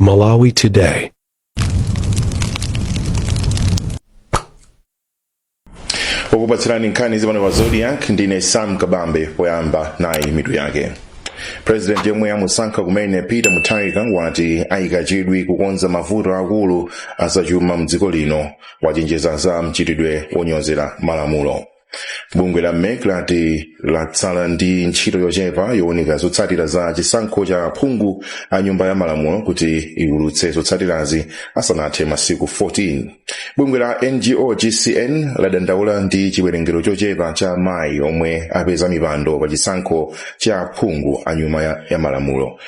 Malawi today. Okupatsirani nkhani zipano wa Zodiak ndine Sam Kabambe poyamba nayi mitu yake. President yemwe amusankha kumene Peter Mutharika wati ayika chidwi kukonza mavuto akulu azachuma mdziko lino, wachenjeza za mchitidwe wonyozera malamulo. Bungwe la MEC lati latsala ndi ntchito yochepa yowunika zotsatira za chisankho cha phungu a nyumba ya malamulo kuti iwulutse zotsatirazi asanathe masiku 14. Bungwe la NGO GCN ladandaula ndi chiwerengero chochepa cha mayi omwe apeza mipando pa chisankho cha phungu a nyumba ya malamulo.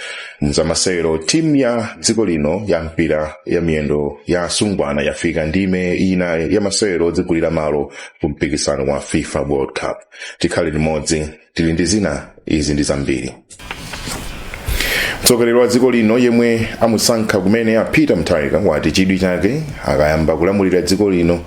Mzamasewero timu ya dziko lino ya mpira ya miyendo ya sungwana yafika ndime ina ya masewero odzigulira malo ku mpikisano wa FIFA World Cup. Tikhale limodzi tili ndi zina izi ndi zambiri. Mtsogoleri wa dziko lino yemwe amusankha kumene a Peter Mutharika wati chidwi chake akayamba kulamulira dziko lino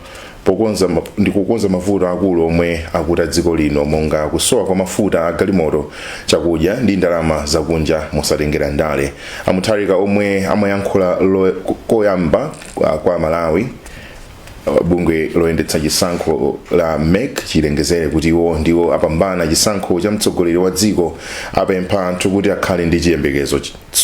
kukonza mavuto akulu omwe akuta dziko lino, monga kusowa kwa mafuta a galimoto, chakudya ndi ndalama zakunja mosatengera ndale. Mutharika omwe amayankhula koyamba kwa Malawi bungwe loyendetsa chisankho la MEC chilengezere kuti iwo ndiwo apambana chisankho cha mtsogoleri wa dziko, apempha anthu kuti akhale ndi chiyembekezo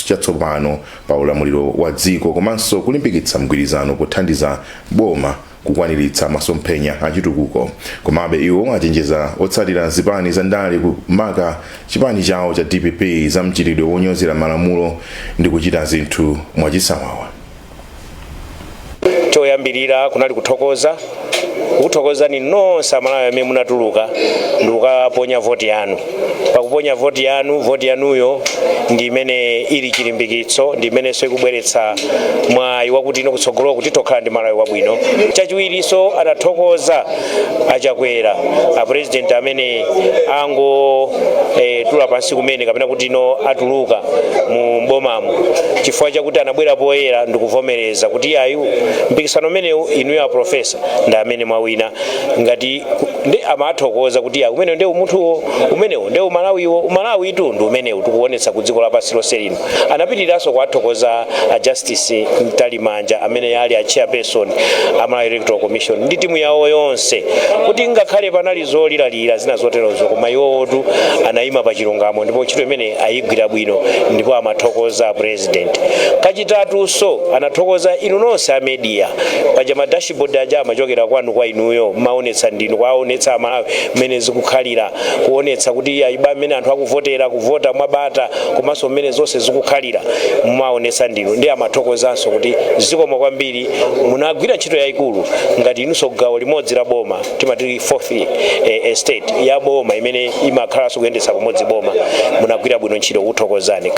chatsopano pa ulamuliro wa dziko komanso kulimbikitsa mgwirizano kuthandiza boma kukwaniritsa masomphenya achitukuko. Komabe iwo achenjeza otsatira zipani za ndale kumaka chipani chawo cha DPP za mchitidwe wonyozera malamulo ndi kuchita zinthu mwachisawawa. Choyambirira kunali kuthokoza ni nonse Amalawi amene munatuluka ndikukaponya voti yanu. Pakuponya voti yanuyo ndi imene ili chilimbikitso, ndi imene ikubweretsa mwayi wakuti ino kutsogolo kuti tokhala ndi Malawi wabwino. Chachiwiriso adathokoza achakwera a president amene tula pansi kumene kapena kuti ino atuluka mu mbomamo, chifukwa chakuti anabwera poyera ndikuvomereza kuti ayu mpikisano umenewu inu ya profesa ndi amene mwawina, ngati ndi amathokoza kuti umene ndi umunthu umenewu ndi Malawi itundu umenewu tikuonetsa ku dziko lapansi lonse lino. Anapitiriranso kuwathokoza a Justice Mtalimanja amene ali a chairperson a Malawi Electoral Commission ndi timu yawo yonse, kuti ngakhale panali zolilalira zina zoterozo koma iwotu anayima pa chilungamo ndipo ntchito imene ayigwira bwino, ndipo amathokoza president. Kachitatuso anathokoza inu nonse a media paja ma dashboard aja amachokera kwanu kwa inuyo, maonetsa ndinu kwaonetsa Malawi mmene zikukhalira, kuonetsa kuti aiba amene anthu akuvotera kuvota mwabata komanso mmene zonse zikukhalira mwaonetsa ndinu. Ndi amathokozanso kuti zikomo kwambiri munagwira ntchito yayikulu ngati inunso gawo limodzi la boma, timati fourth estate ya boma imene imakhalanso kuyendetsa pamodzi boma, munagwira bwino ntchito, kuthokozani.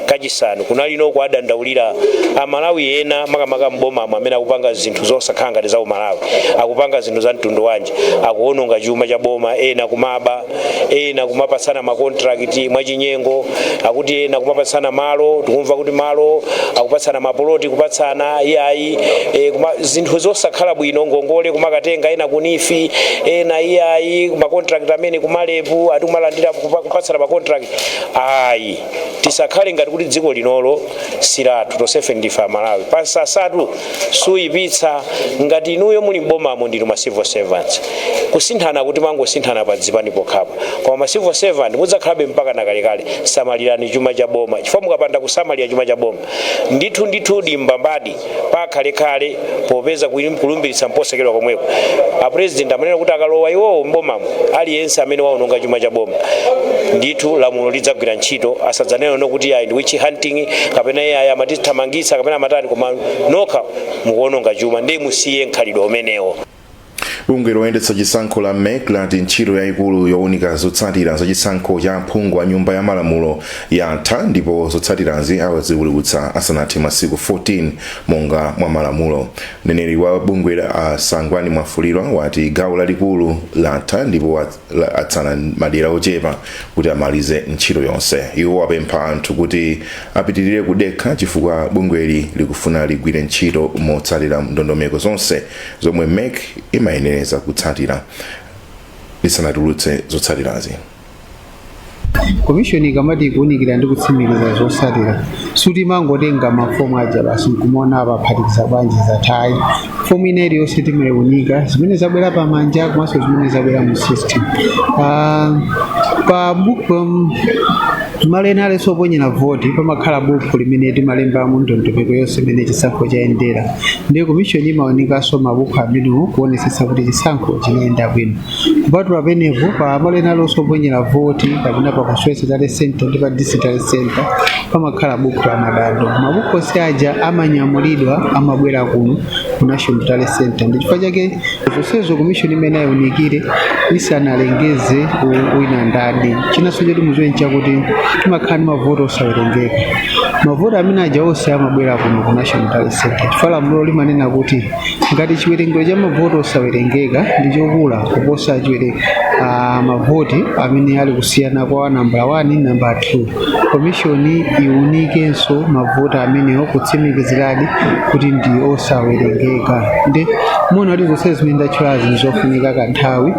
Kachisanu kunalino kuadandaulira Amalawi ena makamaka mboma amene akupanga zinthu zosakhala ngati za Malawi, akupanga zinthu za mtundu wanji, akuononga chuma cha boma, ena kumaba, ena kumapatsana makontrakt mwachinyengo, akuti ena kumapatsana malo, tikumva kuti malo akupatsana mapoloti kupatsana iyayi, zinthu zosakhala bwino, ngongole kumakatenga ena kunifi, ena iyayi makontrakt amene kumalepu atumalandira kupatsana makontrakt. Ayi tisakhale ngati kuti dziko linolo silatu tosefe ndifa Malawi pasasatu suyipitsa ngati inuyo muli mbomamo ndinu ma civil servants, kusinthana kuti mangosinthana pa dzipani pokhapa, koma ma civil servant mudzakhalabe mpaka nakalekale. Samalirani chuma cha boma, chifukwa mukapanda kusamalira chuma cha boma ndithu dimbambadi pakhalekale popeza kulumbiritsa mposekedwa komweko. A president amanena kuti akalowa iwowo mbomamo aliyense amene waononga chuma cha boma ndithu lamulo lidzagwira ntchito, asadzanene kuti ayi ndi witch hunting kapena iye amatithamangitsa kapena amatani, koma nokha mukuononga chuma ndi musiye nkhalidwe umenewo. Bungwe loyendetsa chisankho la MEC lati ntchito yayikulu yowunika zotsatira za chisankho cha phungu a nyumba ya malamulo yatha, ndipo zotsatirazi aziwulutsa asanathe masiku 14 monga mwa malamulo. Mneneri wa bungwe la Sangwani Mwafulirwa wati gawo lalikulu latha ndipo atsala madera ochepa kuti amalize ntchito yonse. Iwo apempha anthu kuti apitirire kudekha chifukwa bungweli likufuna ligwire ntchito motsatira ndondomeko zonse zomwe MEC imayenera kutsatira lisanatulutse zotsatirazi. Commission ikamati kuunikira ndi kutsimikiza zosalira suti mangotenga mafomu aja basi nkumona abaphatikiza bwanji zathayi fomu ina iliyonse timaunika zimene zabwera pamanja komanso zimene zabwera mu system pa buku timalena soponyera voti pamakhala buku limene timalembamo ndondomeko yonse imene chisankho chayendera ndiye komishoni imaonikanso mabuku amenewo kuonesesa kuti chisankho chinayenda bwino kupatula penepo pamalena soponyera voti kapena pa constituency center ndi pa district center pamakhala buku la madando mabuku onse aja amanyamulidwa amabwera kuno ku national talent center ndi chifukwa chake zonsezo komishoni imene ayaunikire isanalengeze wina ndadi chinanso choti muziwe nchakuti timakhala ndi mavoti osawerengeka mavoti amene aja onse amabwera kuno ku national talent center chifukwa lamulo limanena kuti ngati chiwerengero cha mavoti osawerengeka ndi chokula kuposa mavoti amene ali kusiyana kwa nambala 1 nambala 2 komishoni iunikenso mavoti amenewo kutsimikiziradi kuti ndi osawerengeka ndi muona kuti zonse zimene ndatchulazi ndizofunika kanthawi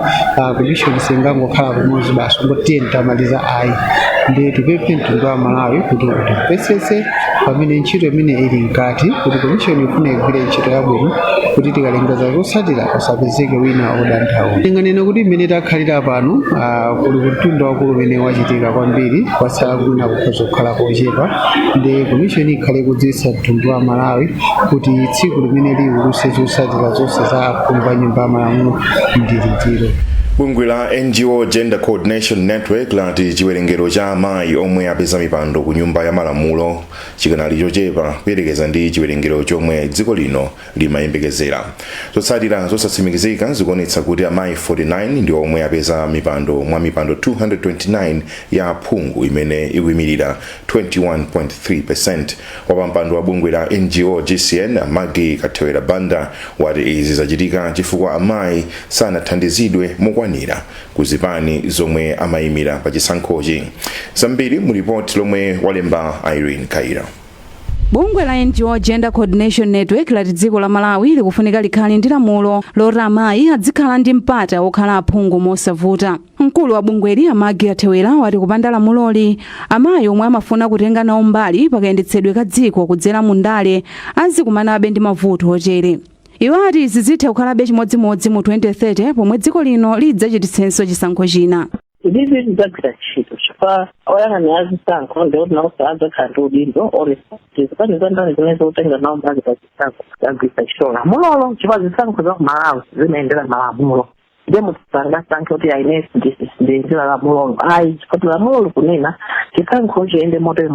komishoni singangokhala pamodzi basi ngotiye ntamaliza ayi ndi tipemphe mtundu wa Malawi kuti utipesese pamene ntchito imene ili mkati kuti komishoni ifune igwire ntchito yabwino kuti tikalengeza zotsatira kusapezeke wina odanthawi ndinganene kuti imene takhalira pano kuli mtundu wakulu umene wachitika kwambiri kwatsala kwina kukhoza kukhala kochepa ndi komishoni ikhale kudziwitsa mtundu wa Malawi kuti tsiku limene liwuluse zotsatira zonse za kumva nyumba ya malamulo ndi litiro. Bungwe la NGO Gender Coordination Network lati chiwerengero cha amayi omwe apeza mipando ku nyumba ya malamulo chikanali chochepa kuyerekeza ndi chiwerengero chomwe dziko lino limayembekezera. Zotsatira zosatsimikizika zikuonetsa kuti amayi 49 ndi omwe apeza mipando mwa mipando 229 ya phungu imene ikuyimirira 21.3%. Wapampando wa bungwe la NGO GCN Magi Kathewera Banda wati izi zachitika chifukwa amayi sanathandizidwe mokwanira kuzipani zomwe amayimira pa chisankhochi. Zambiri mu ripoti lomwe walemba Irene Kaira. Bungwe la NGO Gender Coordination Network lati dziko la Malawi likufunika likhale ndi lamulo loti amayi adzikhala ndi mpata okhala aphungu mosavuta. Mkulu wa bungweli Magi Kathewera wati kupanda lamuloli amayi omwe amafuna kutenga nawo mbali pakayendetsedwe ka dziko kudzera mu ndale azikumanabe ndi mavuto otere. Iwo ati izi zitha kukhalabe chimodzimodzi mu 2030 pomwe dziko lino lidzachititsenso chisankho china. Hivi ndagwira ntchito chifukwa oyang'anira zisankho ndikuti nakusaadza khandi udindo oresponsibility pane zandani zimene zikutenga nawo mbali pa chisankho ndagwira ntchito lamulolo chifukwa zisankho za ku Malawi zimayendera malamulo ndiye mutisangasankhe kuti ainesi ndiyendera lamulolo ayi chifukwa lamulo likunena chisankho chiyende motere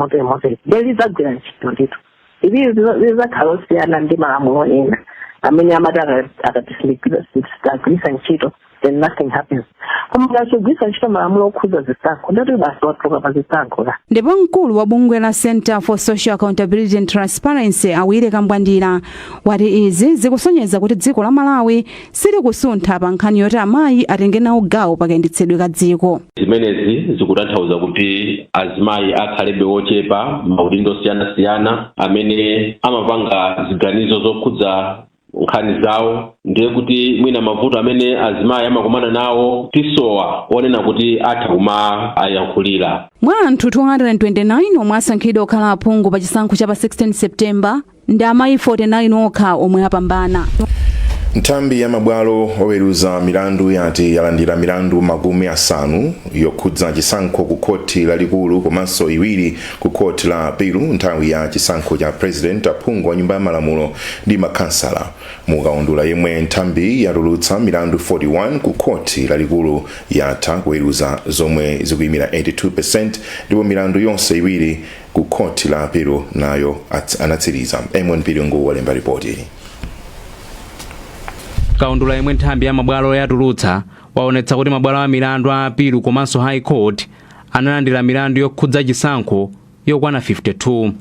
ndiye lidzagwira ntchito ndithu ivi lizakhala osiyana ndi malamulo ena amene amati akatisigwisa ntchito then nothing happens. Kumugashugwisa ntchito malamulo okhuza zisankho ndati basi watuluka pa zisankho la. Ndipo mkulu wa bungwe la Center for Social Accountability and Transparency Awire Kambwandira wati izi zikusonyeza kuti dziko la Malawi sili kusuntha pa nkhani yoti amayi atenge nawo gawo pakayendetsedwe ka dziko. Zimenezi zikutanthauza kuti azimayi akhalebe ochepa maudindo osiyanasiyana amene amapanga ziganizo zokhudza nkhani zawo ndiye kuti mwina mavuto amene azimayi amakumana nawo tisowa onena kuti atha kuma ayankhulira. Mwa anthu 229 omwe asankhidwa okhala aphungu pa chisankho cha pa 16 September ndi amayi 49 okha omwe apambana. Nthambi ya mabwalo oweruza milandu yati yalandira milandu makumi asanu yokhudza chisankho ku koti lalikulu komanso iwiri ku koti la Pilu nthawi ya chisankho cha president aphungu wa nyumba ya malamulo ndi makansala. Mukaundula yemwe nthambi yatulutsa milandu 41 ku koti lalikulu yatha kuweruza zomwe zikuyimira 82% ndipo milandu yonse iwiri ku koti la Pilu nayo anatsiriza. Pilungu walemba ripoti. Kaundula yemwe nthambi ya mabwalo yatulutsa waonetsa kuti mabwalo a milandu a Pilu komanso High Court analandira milandu yokhudza chisankho yokwana 52.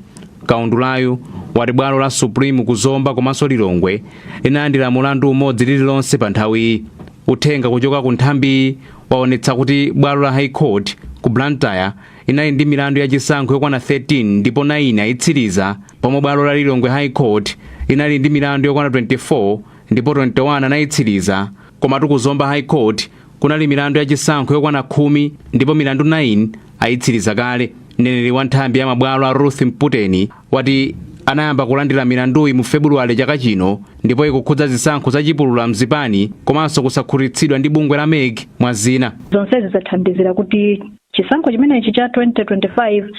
Kaundulayu wati bwalo la Supreme kuzomba komanso Lilongwe linalandira mulandu umodzi lililonse pa nthawi. Uthenga kuchoka ku nthambi waonetsa kuti bwalo la High Court ku Blantyre inali ndi milandu ya chisankho yokwana 13 ndipo 9 ayitsiriza, pomwe bwalo la Lilongwe High Court inali ndi milandu yokwana 24 ndipo 21 anayitsiriza. Komatu kuzomba High Court kunali milandu ya chisankho yokwana 10 ndipo milandu 9 ayitsiriza kale. Mneneri wa nthambi ya mabwalo a Ruth Mputeni wati anayamba kulandira milanduyi mu Februwale chaka chino ndipo ikukhudza zisankho zachipulula mzipani komanso kusakhutitsidwa ndi bungwe la MEG mwa zina. Zonsezi zathandizira kuti chisankho chimenechi cha 2025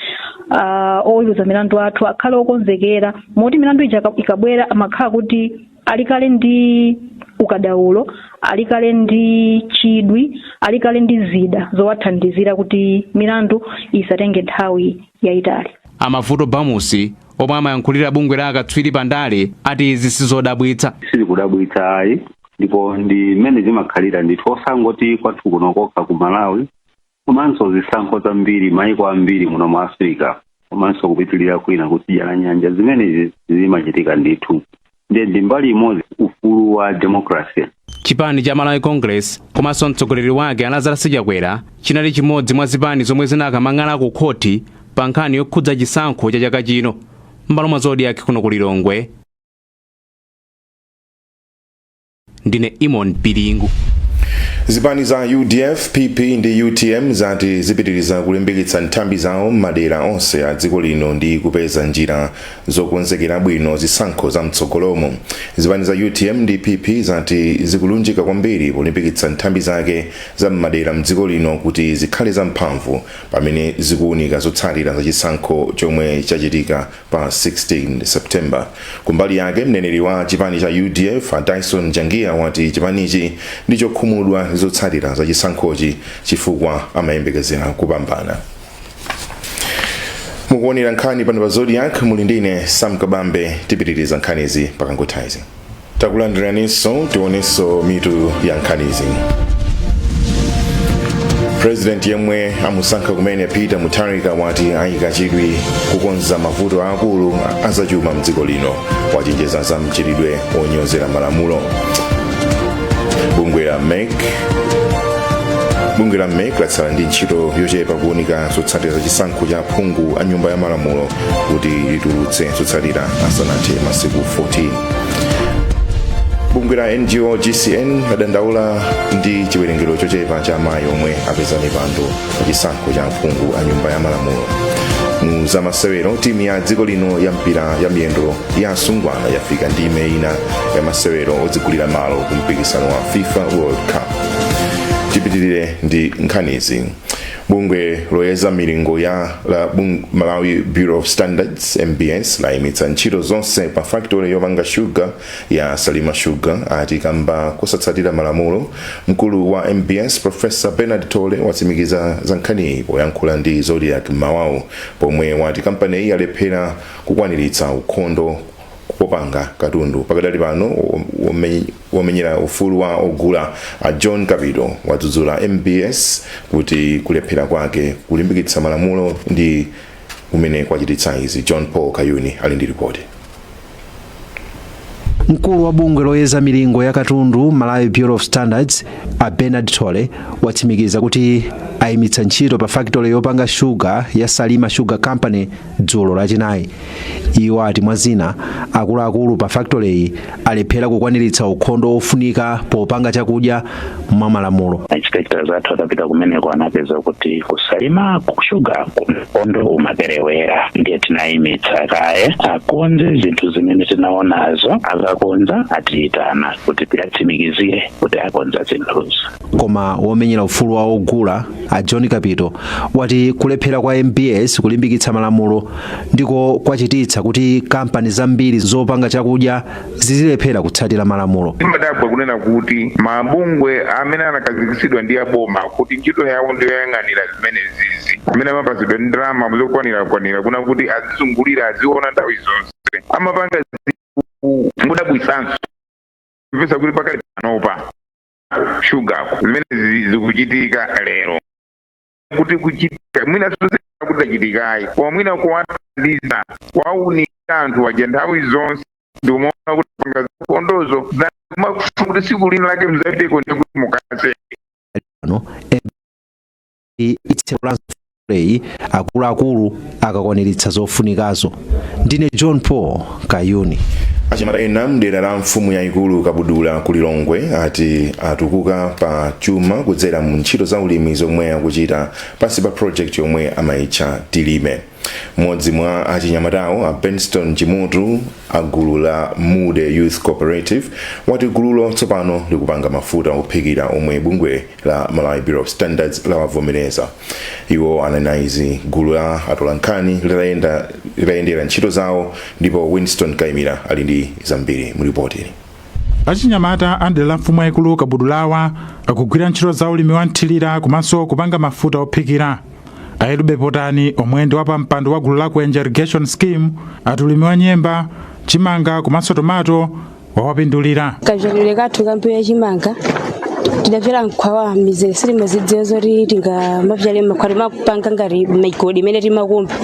oweruza milandu athu akhale okonzekera moti milandu ija ikabwera amakhala kuti alikale ndi ukadaulo, alikale ndi chidwi, alikale ndi zida zowathandizira kuti milandu isatenge nthawi yayitali. Amavuto Bamusi omwe amayankhulira bungwe la akatswiri pandale ati izi sizodabwitsa. Sili kudabwitsa ayi ndipo ndi mmene zimakhalira ndithu osangoti kwathu kuno kokha ku Malawi komanso zisankho zambiri maiko ambiri muno mu Africa komanso kupitilira kwina kutsidya la nyanja zimene zimachitika ndithu ndi mbali imodzi ufulu wa democracy. Chipani cha Malawi Congress komanso mtsogoleri wake Lazarus Chakwera chinali chimodzi mwa zipani zomwe zinakamang'ala ku khoti pa nkhani yokhudza chisankho cha chaka chino. M'malo mwa Zodiak kuno ku Lilongwe, ndine Imon Piringu. Zipani za UDF, PP ndi UTM zati zipitiriza kulimbikitsa nthambi zawo m'madera onse a dziko lino ndi kupeza njira zokonzekera bwino zisankho za mtsogolomo. Zipani za UTM ndi PP zati zikulunjika kwambiri polimbikitsa nthambi zake za m'madera mdziko lino kuti zikhale zamphamvu pamene zikuunika zotsatira za chisankho chomwe chachitika pa 16 September. Kumbali yake mneneri wa chipani cha UDF Dyson Jangia wati chipanichi ndicho khumudwa zotsatira za chisankhochi chifukwa amayembekezera kupambana. Mukuonera nkhani pano pa Zodiak muli ndine Sam Kabambe, tipitiriza nkhanizi pakangotaizi. Takulandiraninso tionenso mitu ya nkhanizi. President yemwe amusankha kumene Peter Mutharika wati ayika chidwi kukonza mavuto akulu azachuma mdziko lino, wachenjeza za mchitidwe onyozera malamulo. Bungwe la MEG latsala ndi ntchito yochepa kuunika zotsatira za chisankho cha phungu a nyumba ya malamulo kuti litulutse zotsatira asanathe masiku 14. Bungwe la NGO GCN ladandaula ndi chiwerengero chochepa cha amayi omwe apeza mipando pa chisankho cha phungu a nyumba ya malamulo. Mu zamasewero timu ya dziko lino ya mpira ya miyendo ya asungwana yafika ndime ina ya masewero odzigulira malo ku mpikisano wa FIFA World Cup. Tipitirire ndi nkhanizi. Bungwe loyeza milingo ya Malawi Bureau of Standards MBS layimitsa ntchito zonse pa factory yopanga sugar ya Salima Sugar ati kamba kusatsatira malamulo. Mkulu wa MBS Professor Bernard Tole watsimikiza za nkhani poyankhula ndi Zodiak Mmawa pomwe wati kampani iyi alephera kukwaniritsa ukhondo popanga katundu. Pakadali pano wamenyera ufulu wa ogula a John Kapito wadzudzula MBS kuti kulephera kwake kulimbikitsa malamulo ndi umene kwachititsa izi. John Paul Kayuni ali ndi ripoti. Mkulu wa bungwe loyeza milingo ya katundu Malawi Bureau of Standards a Bernard Tole watsimikiza kuti ayimitsa ntchito pa factory yopanga sugar ya Salima Sugar Company dzulo lachinayi. Iwo ati mwazina akuluakulu pa factory iyi alephera kukwaniritsa ukhondo ofunika popanga chakudya mwa malamulo. Inspectors athu atapita kumeneko anapeza kuti kusalima sugar ukhondo umaperewera, ndiye tinayimitsa kaye akonze zinthu zimene tinaonazo akakonza atiitana kuti tiatsimikizire kuti akonza zinthuzo. Koma womenyera ufulu wa ogula a John Kapito wati kulephera kwa MBS kulimbikitsa malamulo ndiko kwachititsa kuti kampani zambiri zopanga chakudya zizilephera kutsatira malamulo. Imadabwa kunena kuti mabungwe amene anakazikitsidwa ndi aboma kuti ntchito yawo ndiyo yoyang'anira zimene zizi amene amapatsidwa ndalama zokwanira kuna kuti azizungulira aziona nthawi zonse amapanga mudabwisanso kupeza kuti pakali panopa sugar zimene zikuchitika lero kuti kuchitika mwina zonse kutachitikayi kwa mwina kuwathandiza kwaunika anthu waja nthawi zonse ndikumaona kuti panga zikondozo zakumakufa kuti siku lino lake mzapiteko ndi kuti mukase akuluakulu akakwaniritsa zofunikazo. Ndine John Paul Kayuni. Achimata ena mdera la mfumu yayikulu Kabudula ku Lilongwe ati atukuka pa chuma kudzera mu ntchito za ulimi zomwe akuchita pansi pa project yomwe amayitcha Tilime. Mmodzi mwa achinyamatawo a Benston Chimutu a gulu la Mude Youth Cooperative wati gululo tsopano likupanga mafuta ophikira omwe bungwe la Malawi Bureau of Standards lawavomereza. Iwo ananaizi gulu la atola nkhani litayendera ntchito zawo ndipo Winston Kaimira ali ndi zambiri mu ripoti. Achinyamata andela la mfumu yayikulu Kabudulawa akugwira ntchito za ulimi wa nthilira komanso kupanga mafuta ophikira. Ayelube Potani omwe ndi wa mpando wa gulu la Kwenja Irrigation Scheme atulimi wa nyemba, chimanga komanso tomato wawapindulira. Kachulire kathu kampeya chimanga tidapyala nkhawa mizere sili mazidziwa zoti tingamapyale makhwati makupanga ngati maigodi imene timakumba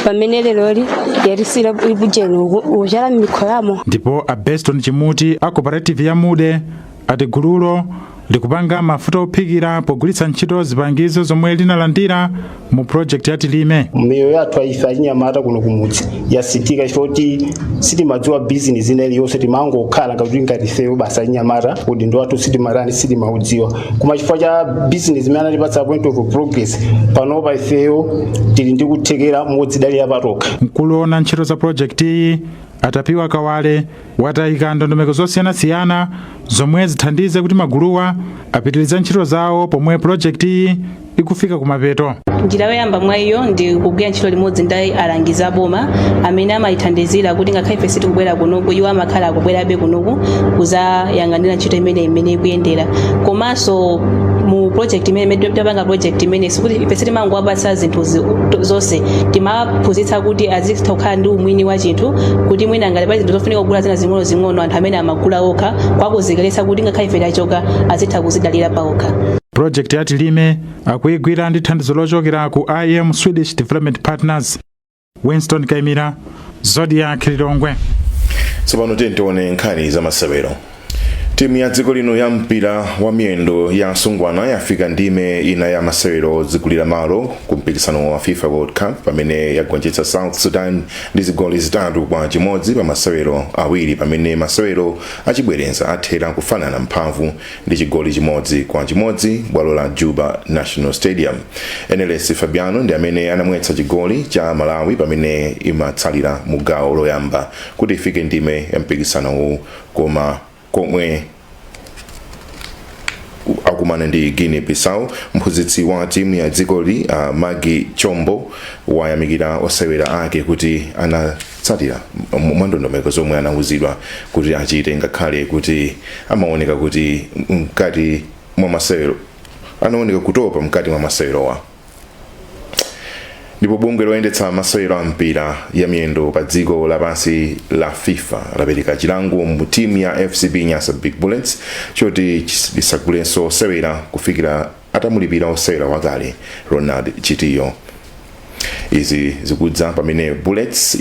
pamene leloli yatisira ibujeni uchala mikhwayamo. Ndipo a Beston Chimuti a cooperative ya Mude ati gululo likupanga mafuta ophikira pogwiritsa ntchito zipangizo zomwe linalandira mu project ya Tilime. Miyo yathu ife achinyamata kuno kumudzi yasitika chifoti sitimadziwa business inali yonse timangokhala ngati ngati ifeyo basa achinyamata kuti ndo athu sitimarani sitimaudziwa koma chifukwa cha business imene anatipatsa point of progress panopa ifeyo tili ndi kuthekera modzidalira patoka. Mkulu wa ntchito za project iyi atapiwa Kawale watayika ndondomeko zosiyanasiyana zomwe zithandize kuti maguluwa apitiriza ntchito zawo pomwe project iyi ikufika kumapeto. Njira yoyamba mwa iyo ndi kugwira ntchito limodzi ndi alangiza boma amene amayithandizira kuti ngakhale ife sitikubwera kunoku iwo amakhala akubwerabe kunoku kuzayang'anira ntchito imene ikuyendera. Komanso mu project imene tapanga project imene sikuti ife sitimangowapatsa zinthu zonse timaphunzitsa kuti azitha kukhala ndi umwini wa chinthu kuti mwina ngati pali zinthu zofunika kugula zina zing'ono anthu amene amagula okha kwakuzekeretsa kuti ngakhale ife tachoka azitha kuzidalira paokha. Project ya Tilime akuyigwira ndi thandizo lochokera ku IM Swedish Development Partners. Winston Kaimira, Zodiak Lilongwe. Tsopano tione nkhani za masewero. Timu ya dziko lino ya mpira wa miyendo ya Sungwana yafika ndime ina ya masewero zikulira malo ku mpikisano wa FIFA World Cup pamene yagonjetsa South Sudan ndi zigoli zitatu kwa chimodzi pa masewero awiri pamene masewero achibwerenza athera kufanana mphamvu ndi chigoli chimodzi kwa chimodzi bwalo la Juba National Stadium. NLS Fabiano ndi amene anamwetsa chigoli cha Malawi pamene imatsalira mu gawo loyamba kuti ifike ndime ya mpikisano koma komwe akumana ndi Guinea Bissau. Mphunzitsi wa timu ya dzikoli Magi Chombo wayamikira osewera ake kuti anatsatira ndondomeko zomwe anauzidwa kuti achite ngakhale kuti amaoneka kuti mkati mwa masewero anaoneka kutopa mkati mwa masewerowa. Ndipo bungwe loyendetsa masewero a mpira ya miyendo pa dziko lapansi la FIFA lapereka chilango mu timu ya FCB Nyasa Big Bullets choti lisagulenso osewera kufikira atamulipira osewera wakale Ronald Chitiyo. Izi zikudza pamene Bullets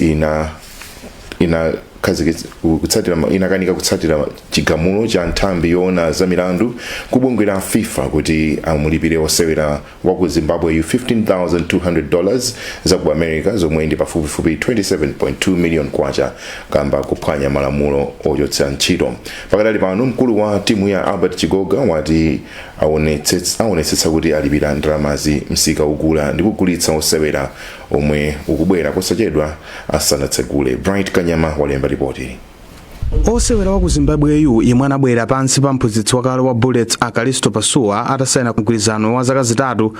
inakanika kutsatira chigamulo cha nthambi yoona za milandu kubungwe la FIFA kuti amulipire osewera wa ku Zimbabwe $15,200 za ku America zomwe ndi pafupifupi 27.2 million kwacha kamba kuphwanya malamulo ochotsa ntchito. Pakadali pano mkulu wa timu ya Albert Chigoga wati aonetsetsa kuti alipira ndalamazi msika ukula ndi kugulitsa osewera omwe ukubwera kusachedwa asanatsegule. Bright Kanyama walemba ripoti. Osewera wa ku Zimbabwe yemwe anabwera pansi pa mphunzitsi wakale wa Bullets Akalisto Pasua atasaina mgwirizano wa zaka zitatu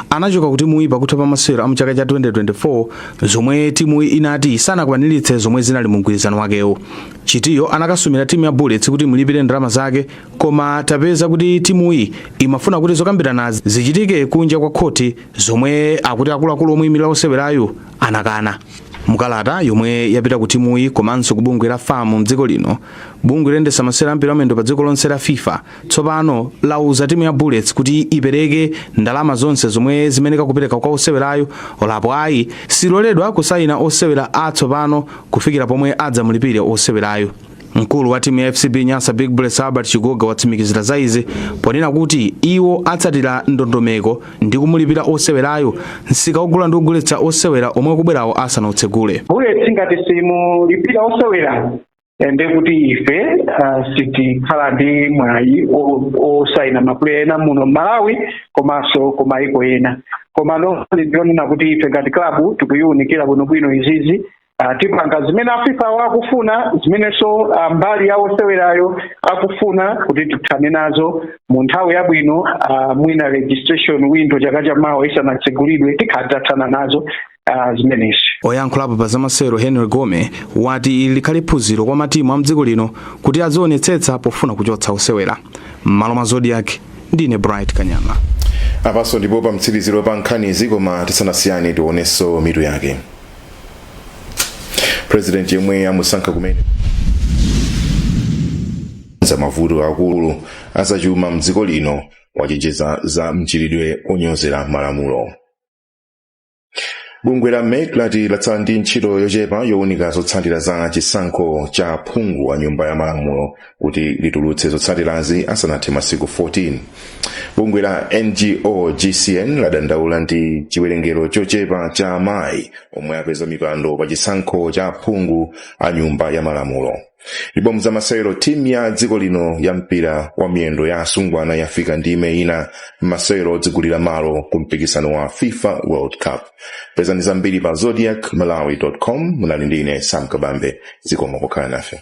anachoka kuti muipa kutha pa masewero a mchaka cha 2024 zomwe timu inati sanakwaniritse zomwe zinali mu mgwirizano wakewo. Chitiyo anakasumira timu ya Bullets kuti mulipire ndalama zake koma tapeza kuti timu imafuna kuti zokambirana zichitike kunja kwa khoti zomwe akuti akuluakulu omwe imira osewerayo anakana. Mukalata yomwe yapita ku timu komanso kubungwe la FAM mdziko lino, bungwe loyendetsa masewera a mpira wamiyendo pa dziko lonse la FIFA tsopano lauza timu ya Bullets kuti ipereke ndalama zonse zomwe zimeneka kupereka kwa osewerayo olapo ayi siloledwa kusaina osewera atsopano kufikira pomwe adzamulipire osewerayo. Mkulu wa timu ya FCB Nyasa Big Bullets Albert Chigoga watsimikizira zaizi ponena kuti iwo atsatira ndondomeko ndi kumulipira osewerayo nsika ogula ndi kuguletsa osewera omwe kubwerawo asanatsegule. Bullets ngati simulipira osewera ndekuti ife sitikhala ndi mwayi osayina mapuleya ena muno Malawi komanso kumayiko ena. Koma ndionena kuti ife ngati klabu tikuyunikira bwinobwino izizi tipanga zimene afifa wakufuna zimenenso mbali ya osewerayo akufuna kuti tithane nazo mu nthawi yabwino mwina registration window chaka chamawa isanatsegulidwe tikhathana nazo zimenezi. Oyankhulapo pa zamasewero Henry Gome wati ili likhale phunziro kwa matimu a mdziko lino kuti azionetsetsa pofuna kuchotsa osewera. M'malo mwa Zodiac ndine Bright Kanyama. Apaso ndipo pa mtsiriziro pa nkhani koma tisanasiyane tionenso mitu yake. President yemwe amusankha kumene za mavuto akulu azachuma mdziko lino wachenjeza za mchitidwe onyozera malamulo. Bungwe la MEC lati latsala ndi ntchito yochepa yowunika zotsatira za chisankho cha phungu wa nyumba ya malamulo kuti litulutse zotsatirazi asanathe masiku 14. Bungwe la NGO GCN ladandaula ndi chiwerengero chochepa cha amayi omwe apeza mipando pa chisankho cha phungu a nyumba ya malamulo. Ndipo mzamasewero timu ya dziko lino ya mpira wa miyendo ya asungwana yafika ndime ina masewero odzigulira malo ku mpikisano wa FIFA World Cup. Pezani zambiri pa zodiac malawi.com. Munali ndine Sam Kabambe, zikomo kukhala nafe.